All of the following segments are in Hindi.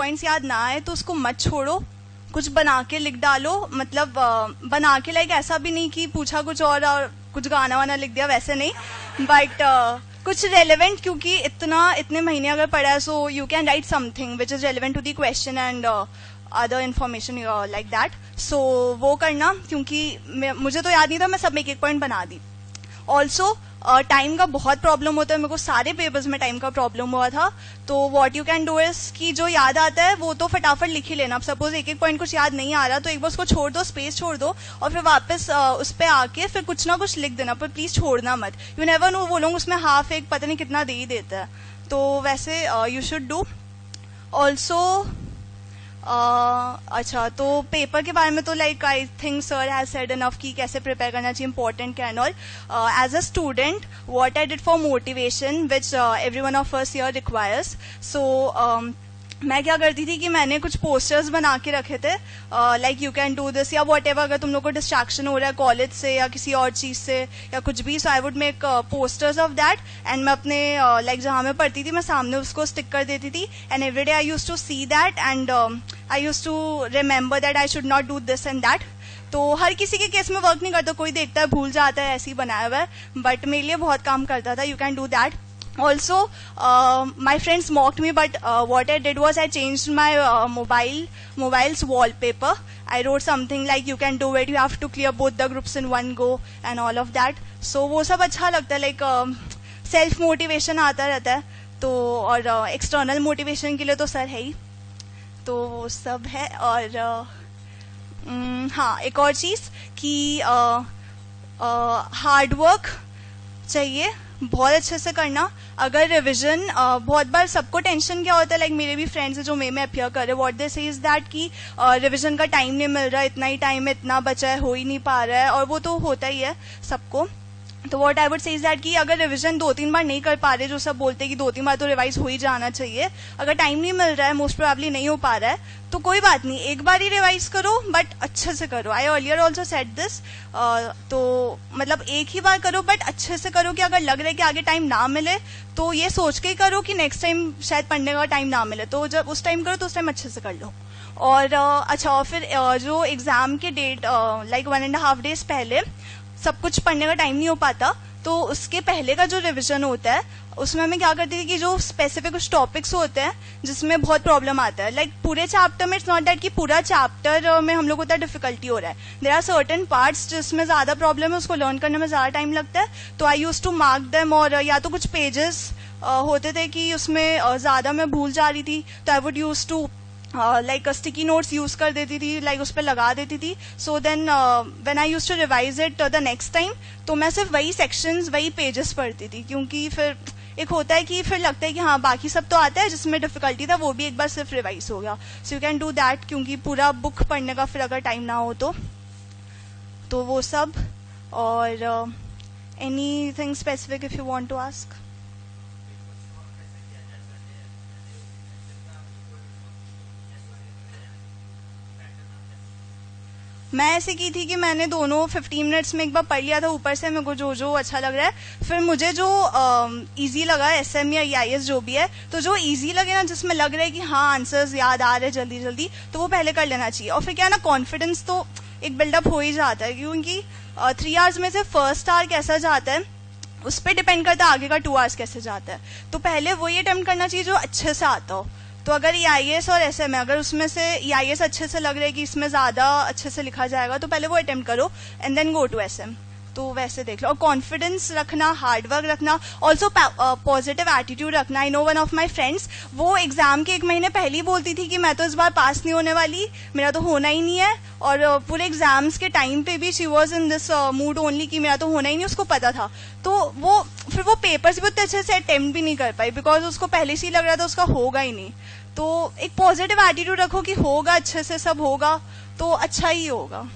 पॉइंट्स याद ना आए तो उसको मत छोड़ो, कुछ बना के लिख डालो. मतलब बना के लाइक ऐसा भी नहीं कि पूछा कुछ और कुछ गाना वाना लिख दिया, वैसे नहीं, बट कुछ रेलेवेंट, क्योंकि इतने महीने अगर पढ़ा है, so you can write something which is relevant to the question and other information like that. So वो करना, क्योंकि मुझे तो याद नहीं था, मैं सब में एक पॉइंट बना दी. ऑल्सो टाइम का बहुत प्रॉब्लम होता है, मेरे को सारे पेपर्स में टाइम का प्रॉब्लम हुआ था. तो what you can do is कि जो याद आता है वो तो फटाफट लिख ही लेना. अब सपोज एक पॉइंट कुछ याद नहीं आ रहा तो एक बार उसको छोड़ दो, स्पेस छोड़ दो, और फिर वापस उस पर आके फिर कुछ ना कुछ लिख देना, पर प्लीज छोड़ना मत. यू नेवर नो, वो लोग उसमें हाफ एक पता नहीं कितना दे ही देता है. तो वैसे यू शुड डू. ऑल्सो अच्छा, तो पेपर के बारे में तो like I think sir has said enough कि कैसे प्रिपेयर करना चाहिए, इंपॉर्टेंट क्या and all. As a student what I did for motivation which every one of us here requires. So मैं क्या करती थी कि मैंने कुछ पोस्टर्स बना के रखे थे, like you can do this या वॉट एवर. अगर तुम लोग को डिस्ट्रैक्शन हो रहा है कॉलेज से या किसी और चीज से या कुछ भी, so I would make posters of that and मैं अपने लाइक जहां मैं पढ़ती थी मैं सामने उसको स्टिक कर देती थी. And every day I used to see that and I used to remember that I should not do this and that. तो हर किसी के केस में वर्क नहीं करता, कोई देखता है भूल जाता है, ऐसे ही बनाया हुआ है, बट मेरे लिए बहुत काम करता था. You can do that. Also, my friends mocked me, but what I did was I changed my mobile's wallpaper. I wrote something like you can do it, you have to clear both the groups in one go and all of that. So वो सब अच्छा लगता है, like self motivation आता रहता है. तो और external motivation के लिए तो सर है ही, तो वो सब है. और हाँ, एक और चीज कि हार्ड वर्क चाहिए, बहुत अच्छे से करना. अगर रिवीजन बहुत बार सबको टेंशन क्या होता है, लाइक मेरे भी फ्रेंड्स है जो मे में अपियर कर रहे, व्हाट दे से इज दैट कि रिवीजन का टाइम नहीं मिल रहा, इतना ही टाइम है, इतना बचा है, हो ही नहीं पा रहा है, और वो तो होता ही है सबको. तो what I would say is that कि अगर रिवीजन 2-3 बार नहीं कर पा रहे, जो सब बोलते हैं कि 2-3 बार तो रिवाइज हो ही जाना चाहिए, अगर टाइम नहीं मिल रहा है, मोस्ट प्रोबेबली नहीं हो पा रहा है, तो कोई बात नहीं, एक बार ही रिवाइज करो, बट अच्छे से करो. I earlier also said this. तो मतलब एक ही बार करो, बट अच्छे से करो, कि अगर लग रहा है कि आगे टाइम ना मिले तो ये सोच के ही करो कि नेक्स्ट टाइम शायद पढ़ने का टाइम ना मिले, तो जब उस टाइम करो तो उस टाइम अच्छे से कर लो. और अच्छा, और फिर जो एग्जाम के डेट लाइक 1.5 days पहले सब कुछ पढ़ने का टाइम नहीं हो पाता, तो उसके पहले का जो रिवीजन होता है उसमें मैं क्या करती थी कि जो स्पेसिफिक कुछ टॉपिक्स होते हैं जिसमें बहुत प्रॉब्लम आता है, लाइक पूरे चैप्टर में, इट्स नॉट दैट कि पूरा चैप्टर में हम लोग को उतना डिफिकल्टी हो रहा है, देयर आर सर्टेन पार्ट्स जिसमें ज्यादा प्रॉब्लम है, उसको लर्न करने में ज्यादा टाइम लगता है. तो आई यूज टू मार्क देम, और या तो कुछ पेजेस होते थे कि उसमें ज्यादा मैं भूल जा रही थी, तो I would used to like sticky notes use कर देती थी, लाइक उस पर लगा देती थी. So then when I used to revise it the next time, तो मैं सिर्फ वही सेक्शंस वही पेजेस पढ़ती थी, क्योंकि फिर एक होता है कि फिर लगता है कि हाँ बाकी सब तो आता है, जिसमें डिफिकल्टी था वो भी एक बार सिर्फ रिवाइज हो गया. सो यू कैन डू दैट, क्योंकि पूरा बुक पढ़ने का फिर अगर टाइम ना हो तो वो सब. और anything specific if you want to ask. मैं ऐसे की थी कि मैंने दोनों 15 मिनट्स में एक बार पढ़ लिया था ऊपर से, मेरे को जो अच्छा लग रहा है. फिर मुझे जो इजी लगा, एसएम या ईआईएस जो भी है, तो जो इजी लगे ना, जिसमें लग रहा है कि हाँ आंसर्स याद आ रहे जल्दी जल्दी, तो वो पहले कर लेना चाहिए. और फिर क्या है ना, कॉन्फिडेंस तो एक बिल्डअप हो ही जाता है, क्योंकि 3 hours में से फर्स्ट आवर कैसा जाता है उस पर डिपेंड करता है आगे का 2 hours कैसे जाता है. तो पहले वही अटेम्प्ट करना चाहिए जो अच्छे से आता हो. तो अगर ईआईएस और एसएम है, अगर उसमें से ईआईएस अच्छे से लग रहा है कि इसमें ज्यादा अच्छे से लिखा जाएगा, तो पहले वो अटेम्प्ट करो and then go to SM. तो वैसे देख लो. और कॉन्फिडेंस रखना, हार्डवर्क रखना, ऑल्सो पॉजिटिव एटीट्यूड रखना. I know one of my friends, वो एग्जाम के 1 महीने पहले ही बोलती थी कि मैं तो इस बार पास नहीं होने वाली, मेरा तो होना ही नहीं है. और पूरे एग्जाम्स के टाइम पे भी she was in this mood only कि मेरा तो होना ही नहीं, उसको पता था. तो वो फिर वो पेपर्स भी उतने अच्छे से अटेम्प्ट भी नहीं कर पाई, बिकॉज उसको पहले से ही लग रहा था उसका होगा ही नहीं. तो एक पॉजिटिव एटीट्यूड रखो कि होगा, अच्छे से सब होगा, तो अच्छा ही होगा.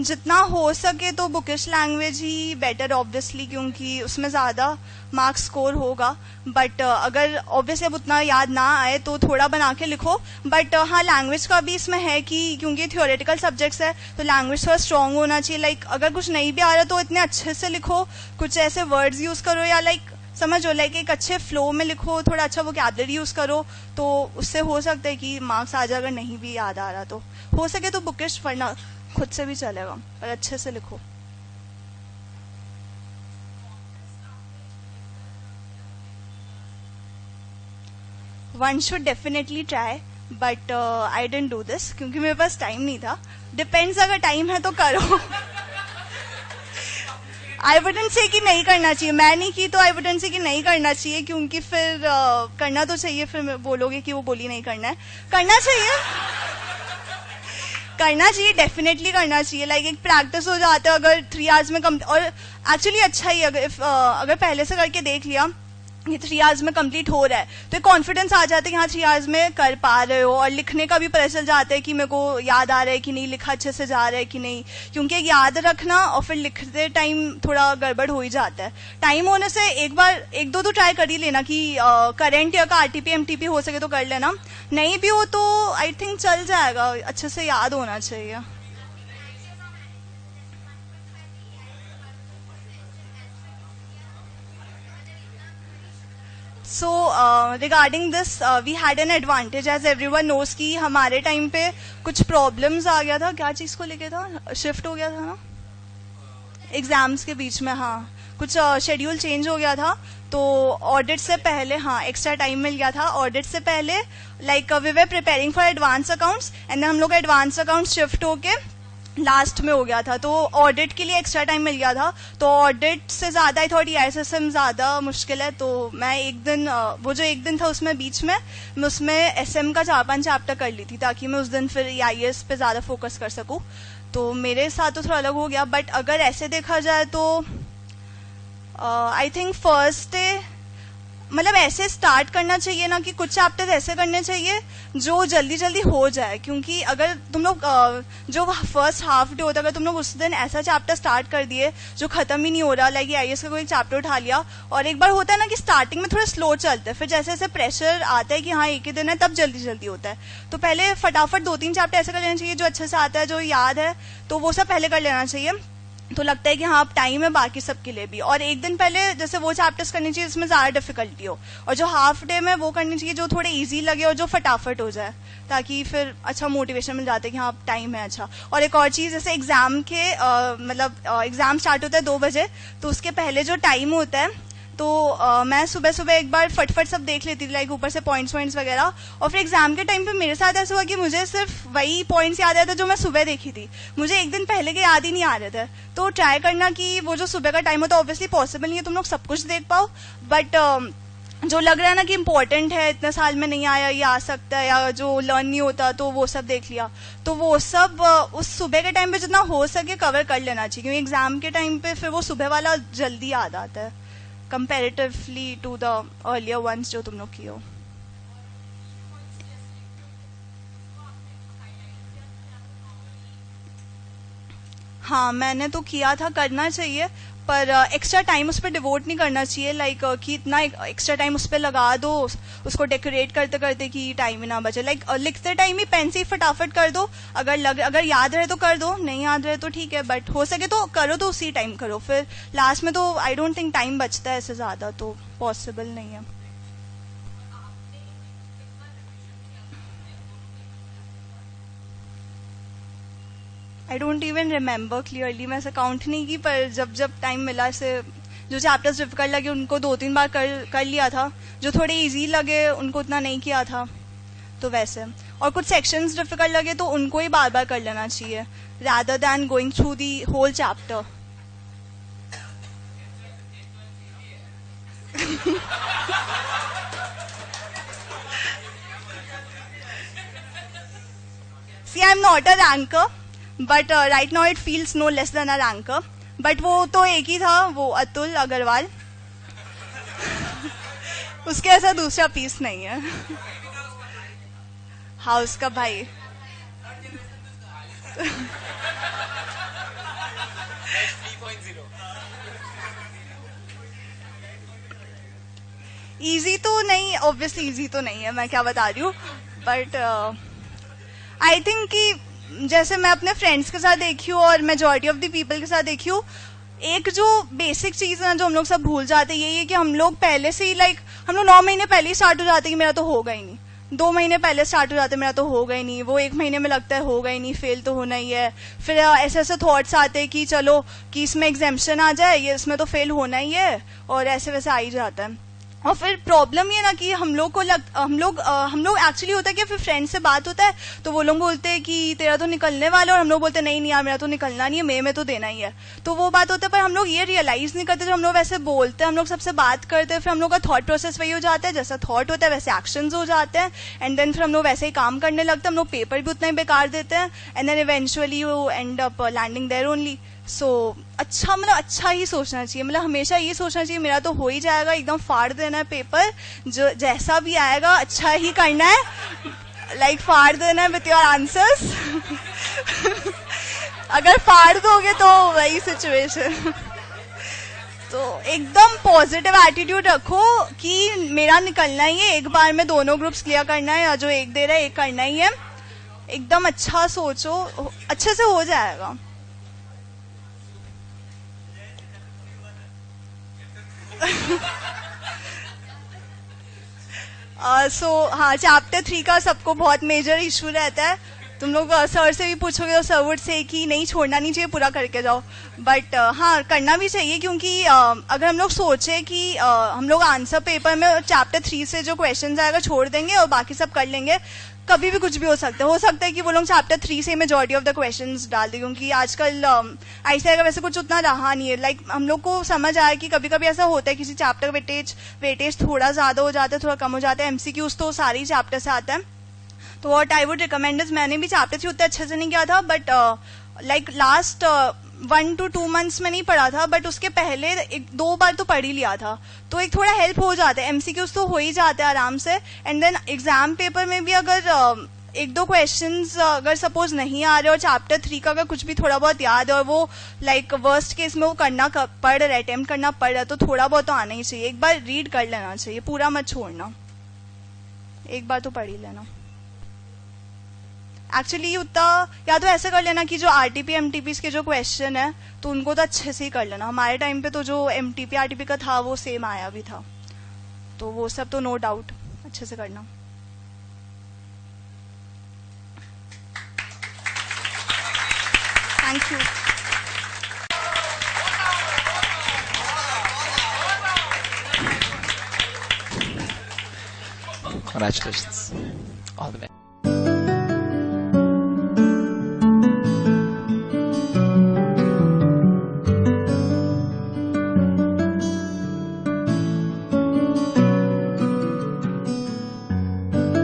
जितना हो सके तो बुकिश लैंग्वेज ही बेटर ऑब्वियसली, क्योंकि उसमें ज़्यादा मार्क्स स्कोर होगा. बट अगर ऑब्वियसली अब उतना याद ना आए तो थोड़ा बना के लिखो. बट हाँ, लैंग्वेज का भी इसमें है कि क्योंकि थियोरेटिकल सब्जेक्ट्स है तो लैंग्वेज थोड़ा स्ट्रांग होना चाहिए. लाइक अगर कुछ नहीं भी आ रहा तो इतने अच्छे से लिखो, कुछ ऐसे वर्ड्स यूज करो, या लाइक समझो लाइक एक अच्छे फ्लो में लिखो, थोड़ा अच्छा वोकैबुलरी यूज करो, तो उससे हो सकता है कि मार्क्स आ जाए. अगर नहीं भी याद आ रहा तो हो सके तो बुकिश पढ़ना खुद से भी चलेगा, पर अच्छे से लिखो. One should definitely try, but I didn't do this क्योंकि मेरे पास टाइम नहीं था. डिपेंड्स, अगर टाइम है तो करो. आई वुडंट से कि नहीं करना चाहिए, मैं नहीं की तो आई वुडंट से कि नहीं करना चाहिए, क्योंकि फिर करना तो चाहिए. फिर बोलोगे कि वो बोली नहीं करना है. करना चाहिए, करना चाहिए, डेफिनेटली करना चाहिए. लाइक एक प्रैक्टिस हो जाता है अगर 3 आवर्स में कम. और एक्चुअली अच्छा ही अगर पहले से करके देख लिया ये 3 आवर्स में कंप्लीट हो रहा है तो कॉन्फिडेंस आ जाता है कि हाँ 3 आवर्स में कर पा रहे हो. और लिखने का भी पता चल जाता है कि मेरे को याद आ रहा है कि नहीं, लिखा अच्छे से जा रहा है कि नहीं. क्योंकि याद रखना और फिर लिखते टाइम थोड़ा गड़बड़ हो ही जाता है. टाइम होने से एक दो तो ट्राई कर ही लेना कि करंट ईयर का आरटीपी एमटीपी हो सके तो कर लेना. नहीं भी हो तो आई थिंक चल जाएगा, अच्छे से याद होना चाहिए. So regarding this, we had an advantage as everyone knows कि हमारे टाइम पे कुछ प्रॉब्लम्स आ गया था. क्या चीज को लेके था? शिफ्ट हो गया था ना एग्जाम्स के बीच में. हाँ, कुछ शेड्यूल चेंज हो गया था तो ऑडिट से पहले हाँ एक्स्ट्रा टाइम मिल गया था. ऑडिट से पहले like we were preparing for advance accounts and हम लोग का एडवांस अकाउंट्स शिफ्ट होके लास्ट में हो गया था, तो ऑडिट के लिए एक्स्ट्रा टाइम मिल गया था. तो ऑडिट से ज्यादा आई थॉट ईआईएसएम ज्यादा मुश्किल है, तो मैं एक दिन वो जो एक दिन था उसमें बीच में मैं उसमें एसएम का 4-5 चैप्टर कर ली थी ताकि मैं उस दिन फिर ईआईएस पे ज्यादा फोकस कर सकूं. तो मेरे साथ तो थोड़ा अलग हो गया. बट अगर ऐसे देखा जाए तो आई थिंक फर्स्ट डे मतलब ऐसे स्टार्ट करना चाहिए ना कि कुछ चैप्टर ऐसे करने चाहिए जो जल्दी जल्दी हो जाए. क्योंकि अगर तुम लोग जो फर्स्ट हाफ डे होता है अगर तुम लोग उस दिन ऐसा चैप्टर स्टार्ट कर दिए जो खत्म ही नहीं हो रहा, लाइक आईएएस का कोई चैप्टर उठा लिया, और एक बार होता है ना कि स्टार्टिंग में थोड़ा स्लो चलता है, फिर जैसे जैसे प्रेशर आता है कि हाँ एक ही दिन है तब जल्दी जल्दी होता है. तो पहले फटाफट 2-3 चैप्टर ऐसे कर लेना चाहिए जो अच्छे से आता है, जो याद है, तो वो सब पहले कर लेना चाहिए. तो लगता है कि हाँ अब टाइम है बाकी सबके लिए भी. और एक दिन पहले जैसे वो चैप्टर्स करनी चाहिए जिसमें ज्यादा डिफिकल्टी हो, और जो हाफ डे में वो करनी चाहिए जो थोड़े इजी लगे और जो फटाफट हो जाए, ताकि फिर अच्छा मोटिवेशन मिल जाता है कि हाँ अब टाइम है. अच्छा, और एक और चीज जैसे एग्जाम के मतलब एग्जाम स्टार्ट होता है 2 बजे, तो उसके पहले जो टाइम होता है तो मैं सुबह सुबह एक बार फटफट सब देख लेती थी, लाइक ऊपर से पॉइंट्स वगैरह. और फिर एग्जाम के टाइम पे मेरे साथ ऐसा हुआ कि मुझे सिर्फ वही पॉइंट्स याद आए थे जो मैं सुबह देखी थी, मुझे एक दिन पहले के याद ही नहीं आ रहे थे. तो ट्राई करना कि वो जो सुबह का टाइम होता है, ऑब्वियसली पॉसिबल नहीं है तुम लोग सब कुछ देख पाओ, बट जो लग रहा है ना कि इम्पोर्टेंट है, इतने साल में नहीं आया, ये आ सकता है, या जो लर्न नहीं होता तो वो सब देख लिया. तो वो सब उस सुबह के टाइम पे जितना हो सके कवर कर लेना चाहिए, क्योंकि एग्जाम के टाइम पे फिर वो सुबह वाला जल्दी याद आता है comparatively to the earlier ones जो तुम लोग की हो. हाँ मैंने तो किया था, करना चाहिए, पर एक्स्ट्रा टाइम उस पर डिवोट नहीं करना चाहिए. लाइक कि इतना एक्स्ट्रा टाइम उस पर लगा दो उसको डेकोरेट करते करते कि टाइम ही ना बचे. लाइक लिखते टाइम ही पेन से फटाफट कर दो, अगर याद रहे तो कर दो, नहीं याद रहे तो ठीक है, बट हो सके तो करो तो उसी टाइम करो. फिर लास्ट में तो आई डोंट थिंक टाइम बचता है ऐसे ज्यादा, तो पॉसिबल नहीं है. I don't even remember clearly, मैं ऐसे काउंट नहीं की, पर जब जब टाइम मिला से जो चैप्टर्स डिफिकल्ट लगे उनको 2-3 बार कर लिया था, जो थोड़े इजी लगे उनको उतना नहीं किया था. तो वैसे, और कुछ सेक्शंस डिफिकल्ट लगे तो उनको ही बार बार कर लेना चाहिए rather than going through the whole chapter. See, I'm not a ranker, but right now it feels no less than a ranker. But वो तो एक ही था, वो अतुल अग्रवाल. उसके ऐसा दूसरा पीस नहीं है. हाँ उसका भाई. इजी तो नहीं, ऑब्वियसली इजी तो नहीं है, मैं क्या बता रही हूँ, बट आई थिंक कि जैसे मैं अपने फ्रेंड्स के साथ देखी हूँ और मेजोरिटी ऑफ द पीपल के साथ देखी हूँ, एक जो बेसिक चीज है ना जो हम लोग सब भूल जाते हैं, यही है कि हम लोग पहले से ही हम लोग 9 महीने पहले ही स्टार्ट हो जाते हैं कि मेरा तो होगा ही नहीं, 2 महीने पहले स्टार्ट हो जाते मेरा तो होगा ही नहीं, वो 1 महीने में लगता है होगा ही नहीं, फेल तो होना ही है, फिर ऐसे ऐसे थॉट्स आते हैं कि चलो कि इसमें एग्जाम्पशन आ जाए, ये इसमें तो फेल होना ही है, और ऐसे वैसे आ ही जाता है। और फिर प्रॉब्लम ये ना कि हम लोग एक्चुअली होता है कि फिर फ्रेंड से बात होता है तो वो लोग बोलते हैं कि तेरा तो निकलने वाला है, और हम लोग बोलते हैं नहीं नहीं यार मेरा तो निकलना नहीं है, मे में तो देना ही है, तो वो बात होता है। पर हम लोग ये रियलाइज नहीं करते, जब हम लोग वैसे बोलते हैं, हम लोग सबसे बात करते हैं, फिर हम लोग का थॉट प्रोसेस वही हो जाता है, जैसा थॉट होता है वैसे एक्शंस हो जाते हैं, एंड देन फिर हम लोग वैसे ही काम करने लगते हैं, हम लोग पेपर भी उतना ही बेकार देते हैं, and then eventually you end up landing there only. So अच्छा ही सोचना चाहिए, हमेशा ये सोचना चाहिए मेरा तो हो ही जाएगा, एकदम फाड़ देना है पेपर, जो जैसा भी आएगा अच्छा ही करना है, फाड़ देना है विथ योर आंसर्स। अगर फाड़ दोगे तो वही सिचुएशन। तो एकदम पॉजिटिव एटीट्यूड रखो कि मेरा निकलना ही है, एक बार में दोनों ग्रुप्स क्लियर करना है, या जो एक दे रहा है एक करना ही है, एकदम अच्छा सोचो, अच्छे से हो जाएगा। हाँ, चैप्टर 3 का सबको बहुत मेजर इशू रहता है, तुम लोग सर से भी पूछोगे तो सर वुड से कि नहीं छोड़ना नहीं चाहिए, पूरा करके जाओ, बट हाँ करना भी चाहिए, क्योंकि अगर हम लोग सोचे कि हम लोग आंसर पेपर में चैप्टर 3 से जो क्वेश्चन आएगा छोड़ देंगे और बाकी सब कर लेंगे, कभी भी कुछ भी हो सकता है कि वो लोग चैप्टर 3 से मेजॉरिटी ऑफ द क्वेश्चंस डाल दे, क्योंकि आजकल ऐसा का वैसे कुछ उतना रहा नहीं है। हम लोग को समझ आया कि कभी कभी ऐसा होता है किसी चैप्टर वेटेज थोड़ा ज्यादा हो जाता है, थोड़ा कम हो जाता है, एमसीक्यूज तो सारे ही चैप्टर से आता है। तो what I would recommend is, मैंने भी चैप्टर 3 उतने अच्छे से नहीं किया था, बट लास्ट 1 to 2 months में नहीं पढ़ा था, बट उसके पहले 1-2 बार तो पढ़ ही लिया था, तो एक थोड़ा हेल्प हो जाता है, एमसीक्यूज तो हो ही जाते हैं आराम से, एंड देन एग्जाम पेपर में भी अगर 1-2 क्वेश्चंस अगर सपोज नहीं आ रहे और चैप्टर 3 का अगर कुछ भी थोड़ा बहुत याद है और वो वर्स्ट केस में वो करना पड़ रहा है, अटेम्प्ट करना पड़ रहा है, तो थोड़ा बहुत तो आना ही चाहिए, एक बार रीड कर लेना चाहिए, पूरा मत छोड़ना, एक बार तो पढ़ ही लेना। एक्चुअली उतना या तो ऐसा कर लेना कि जो आरटीपी एमटीपी के जो क्वेश्चन है तो उनको तो अच्छे से ही कर लेना, हमारे टाइम पे तो जो एमटीपी आरटीपी का था वो सेम आया भी था, तो वो सब तो नो डाउट अच्छे से करना। Thank you. Congratulations. All the best.